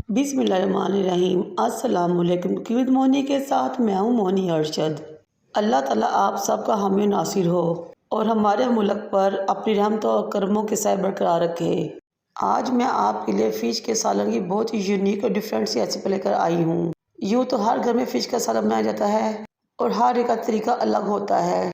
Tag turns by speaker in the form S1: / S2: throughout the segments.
S1: बिस्मिल्लाहिर्रहमानिर्रहीम। अस्सलामुअलैकुम। क्यूट मोनी के साथ मैं हूँ मोनी अरशद। अल्लाह ताला आप सबका हामी नासिर हो और हमारे मुल्क पर अपनी रहमत और करमों के साथ बरकरार रखे। आज मैं आपके लिए फ़िश के सालन की बहुत ही यूनिक और डिफरेंट सी रेसिपी लेकर आई हूँ। यूँ तो हर घर में फ़िश का सालन बनाया जाता है और हर एक का तरीका अलग होता है,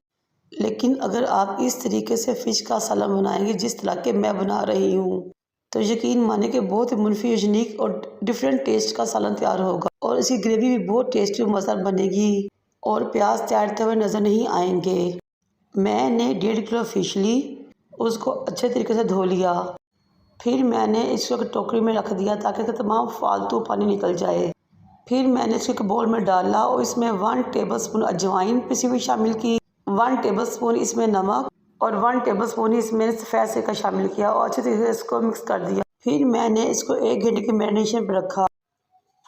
S1: लेकिन अगर आप इस तरीके से फ़िश का सालन बनाएंगे जिस तरह के मैं बना रही हूँ तो यकीन माने कि बहुत ही मुनफी यूनिक और डिफरेंट टेस्ट का सालन तैयार होगा और इसकी ग्रेवी भी बहुत टेस्टी और मज़ेदार बनेगी और प्याज तैरते हुए नज़र नहीं आएंगे। मैंने 1.5 किलो फ़िश ली, उसको अच्छे तरीके से धो लिया। फिर मैंने इसको एक टोकरी में रख दिया ताकि तमाम फालतू पानी निकल जाए। फिर मैंने इसको एक बाउल में डाला और इसमें 1 टेबलस्पून अजवाइन पिसी हुई शामिल की, 1 टेबलस्पून इसमें नमक और 1 टेबलस्पून इसमें सफ़ेद सिरका शामिल किया और अच्छे तरीके से इसको मिक्स कर दिया। फिर मैंने इसको 1 घंटे की मैरिनेशन पर रखा।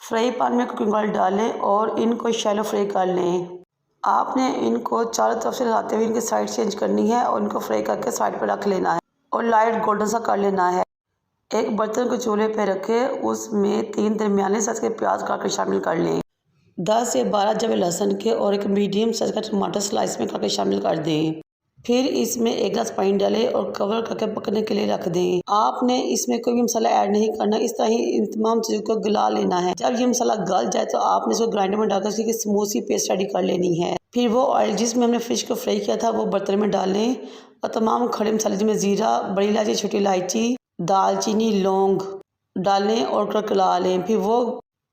S1: फ्राई पैन में कुकिंग ऑयल डालें और इनको शैलो फ्राई कर लें। आपने इनको चारों तरफ से हिलाते हुए इनकी साइड चेंज करनी है और इनको फ्राई करके साइड पर रख लेना है और लाइट गोल्डन सा कर लेना है। एक बर्तन को चूल्हे पर रखें, उसमें 3 दरमियाने साइज के प्याज काट कर शामिल कर लें। 10 से 12 जवे लहसुन के और एक मीडियम साइज का टमाटर स्लाइस में करके शामिल कर दें। फिर इसमें 1 गिलास पानी डालें और कवर करके पकने के लिए रख दें। आपने इसमें कोई भी मसाला ऐड नहीं करना, इस तरह ही इन तमाम चीज़ों को गला लेना है। जब ये मसाला गल जाए तो आपने इसको ग्राइंडर में डालकर इसकी स्मूथ सी पेस्ट रेडी कर लेनी है। फिर वो ऑयल जिसमें हमने फ़िश को फ्राई किया था वो बर्तन में डालें और तमाम खड़े मसाले जिसमें ज़ीरा, बड़ी इलायची, छोटी इलायची, दालचीनी, लौंग डालें और गला लें। फिर वो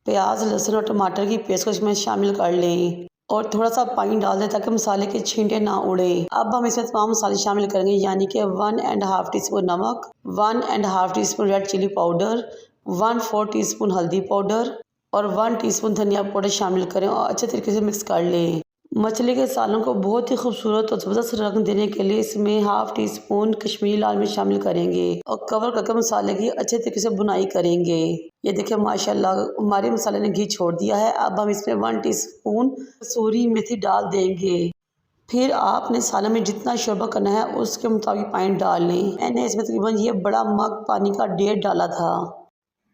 S1: प्याज, लहसुन और टमाटर की पेस्ट को इसमें शामिल कर लें और थोड़ा सा पानी डाल दें ताकि मसाले के छींटे ना उड़े। अब हम इसमें तमाम मसाले शामिल करेंगे, यानी कि 1.5 टीस्पून नमक, 1.5 teaspoon red chili powder, 1/4 teaspoon हल्दी पाउडर और 1 टीस्पून धनिया पाउडर शामिल करें और अच्छे तरीके से मिक्स कर लें। मछली के सालन को बहुत ही खूबसूरत और ज़बरदस्त रंग देने के लिए इसमें 1/2 टीस्पून कश्मीरी लाल मिर्च शामिल करेंगे और कवर करके मसाले की अच्छे तरीके से बुनाई करेंगे। ये देखिए माशाल्लाह हमारे मसाले ने घी छोड़ दिया है। अब हम इसमें 1 टीस्पून कसूरी मेथी डाल देंगे। फिर आपने सालन में जितना शोरबा करना है उसके मुताबिक पानी डाल लें। मैंने इसमें तकरीबन ये बड़ा मग पानी का 1.5 डाला था।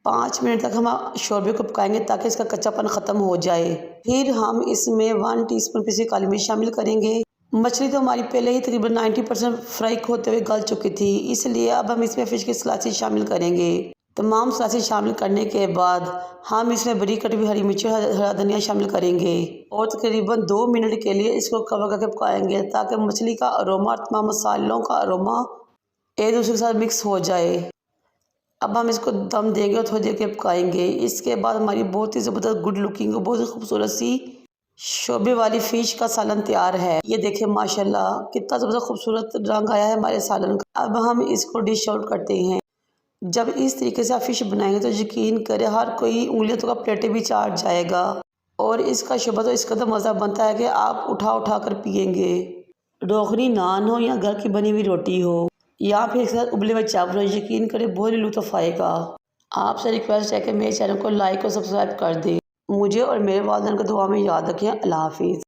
S1: 5 मिनट तक हम शोरबे को पकाएंगे ताकि इसका कच्चापन ख़त्म हो जाए। फिर हम इसमें 1 टीस्पून पिसी काली मिर्च शामिल करेंगे। मछली तो हमारी पहले ही तकरीबन 90% फ्राई होते हुए गल चुकी थी, इसलिए अब हम इसमें फ़िश की स्लाइसेस शामिल करेंगे। तमाम स्लाइसेस शामिल करने के बाद हम इसमें बारीक कटी हुई हरी मिर्च और हरा धनिया शामिल करेंगे और तकरीबन 2 मिनट के लिए इसको कवर करके पकाएंगे ताकि मछली का अरोमा और तमाम मसालों का अरोमा एक दूसरे के साथ मिक्स हो जाए। अब हम इसको दम देंगे और थोड़ी देर के पकाएंगे। इसके बाद हमारी बहुत ही ज़बरदस्त गुड लुकिंग और बहुत ही खूबसूरत सी शोरबे वाली फ़िश का सालन तैयार है। ये देखिए माशाल्लाह कितना ज़बरदस्त खूबसूरत रंग आया है हमारे सालन का। अब हम इसको डिश आउट करते हैं। जब इस तरीके से आप फ़िश बनाएंगे तो यकीन करें हर कोई उंगलियों तो का प्लेटें भी चाट जाएगा और इसका शोरबा तो इस कदर मज़ा बनता है कि आप उठा उठा कर पिएंगे। रोगनी नान हो या घर की बनी हुई रोटी हो या फिर इसके साथ उबले हुए चावल, यकीन करें बहुत ही लुत्फ़ आएगा। आपसे रिक्वेस्ट है कि मेरे चैनल को लाइक और सब्सक्राइब कर दें। मुझे और मेरे वालिदैन को दुआ में याद रखें। अल्लाह हाफिज़।